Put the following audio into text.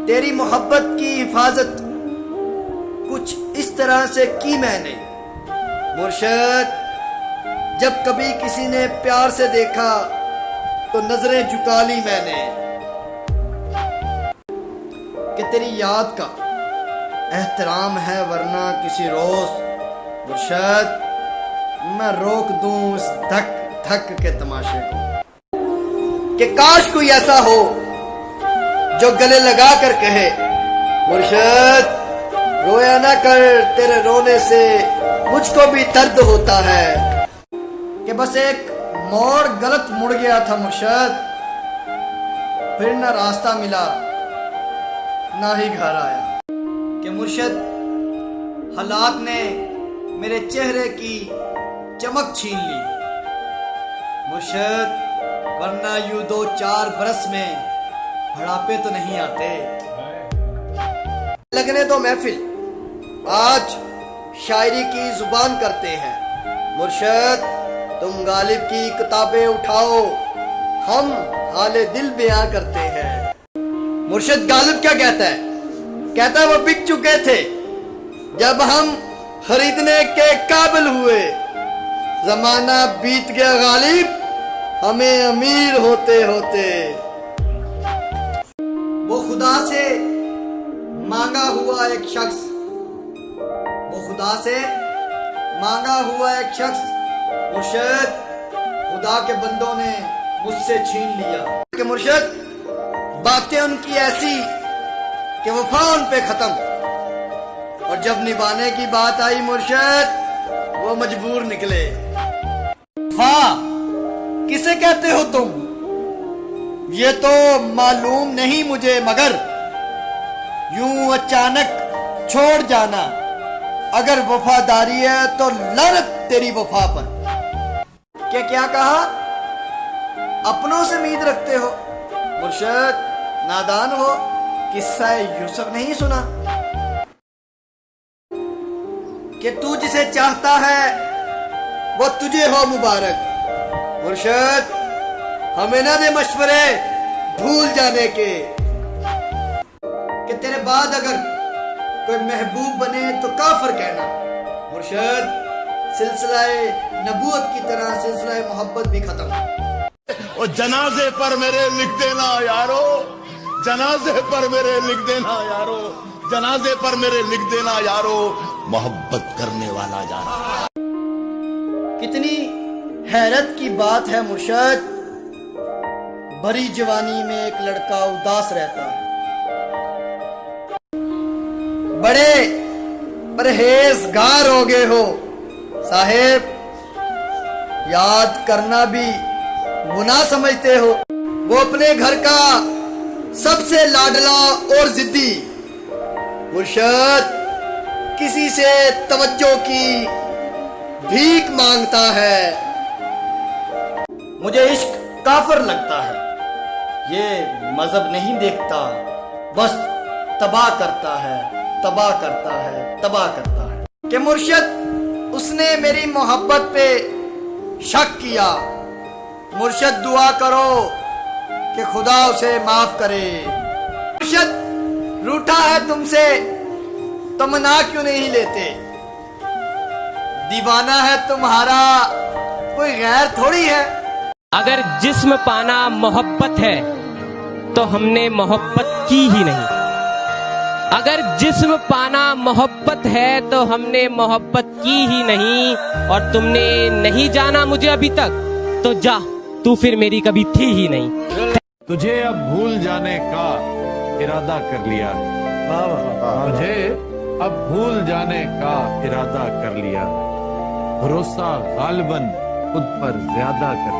تیری محبت کی حفاظت کچھ اس طرح سے کی میں نے مرشد، جب کبھی کسی نے پیار سے دیکھا تو نظریں جھکا لی میں نے کہ تیری یاد کا احترام ہے، ورنہ کسی روز مرشد میں روک دوں اس دھک دھک کے تماشے کو، کہ کاش کوئی ایسا ہو جو گلے لگا کر کہے مرشد رویا نہ کر، تیرے رونے سے مجھ کو بھی درد ہوتا ہے، کہ بس ایک موڑ غلط مڑ گیا تھا مرشد، پھر نہ راستہ ملا نہ ہی گھر آیا، کہ مرشد حالات نے میرے چہرے کی چمک چھین لی مرشد، ورنہ یوں 2-4 برس میں بڑھاپے تو نہیں آتے۔ لگنے دو محفل، آج شاعری کی زبان کرتے ہیں مرشد، تم غالب کی کتابیں اٹھاؤ، ہم حال دل بیاں کرتے ہیں۔ مرشد غالب کیا کہتا ہے؟ کہتا ہے وہ بک چکے تھے جب ہم خریدنے کے قابل ہوئے، زمانہ بیت گیا غالب ہمیں امیر ہوتے ہوتے۔ وہ خدا سے مانگا ہوا ایک شخص، وہ خدا سے مانگا ہوا ایک شخص مرشد خدا کے بندوں نے مجھ سے چھین لیا، کہ مرشد باتیں ان کی ایسی کہ وفا ان پہ ختم، اور جب نبھانے کی بات آئی مرشد وہ مجبور نکلے۔ وفا کسے کہتے ہو تم یہ تو معلوم نہیں مجھے، مگر یوں اچانک چھوڑ جانا اگر وفاداری ہے تو لعنت تیری وفا پر۔ کہ کیا کہا؟ اپنوں سے امید رکھتے ہو مرشد، نادان ہو، قصہ یوسف نہیں سنا کہ تو جسے چاہتا ہے وہ تجھے ہو مبارک مرشد، ہمیں نہ دے مشورے بھول جانے کے، کہ تیرے بعد اگر کوئی محبوب بنے تو کافر کہنا مرشد، سلسلہ نبوت کی طرح سلسلہ محبت بھی ختم۔ اور جنازے پر میرے لکھ دینا یارو، جنازے پر میرے لکھ دینا یارو، جنازے پر میرے لکھ دینا یارو، محبت کرنے والا یارو۔ کتنی حیرت کی بات ہے مرشد، بھری جوانی میں ایک لڑکا اداس رہتا ہے، بڑے پرہیزگار ہو گئے ہو صاحب، یاد کرنا بھی گناہ سمجھتے ہو۔ وہ اپنے گھر کا سب سے لاڈلا اور ضدی مرشد کسی سے توجہ کی بھیک مانگتا ہے۔ مجھے عشق کافر لگتا ہے، یہ مذہب نہیں دیکھتا، بس تباہ کرتا ہے، تباہ کرتا ہے، تباہ کرتا ہے۔ کہ مرشد اس نے میری محبت پہ شک کیا، مرشد دعا کرو کہ خدا اسے معاف کرے۔ مرشد روٹھا ہے تم سے تو منا کیوں نہیں لیتے؟ دیوانہ ہے تمہارا کوئی غیر تھوڑی ہے۔ اگر جسم پانا محبت ہے تو ہم نے محبت کی ہی نہیں، اگر جسم پانا محبت ہے تو ہم نے محبت کی ہی نہیں، اور تم نے نہیں جانا مجھے ابھی تک تو جا، تو پھر میری کبھی تھی ہی نہیں۔ تجھے اب بھول جانے کا ارادہ کر لیا، مجھے اب بھول جانے کا ارادہ کر لیا، بھروسہ غالباً خود پر زیادہ کر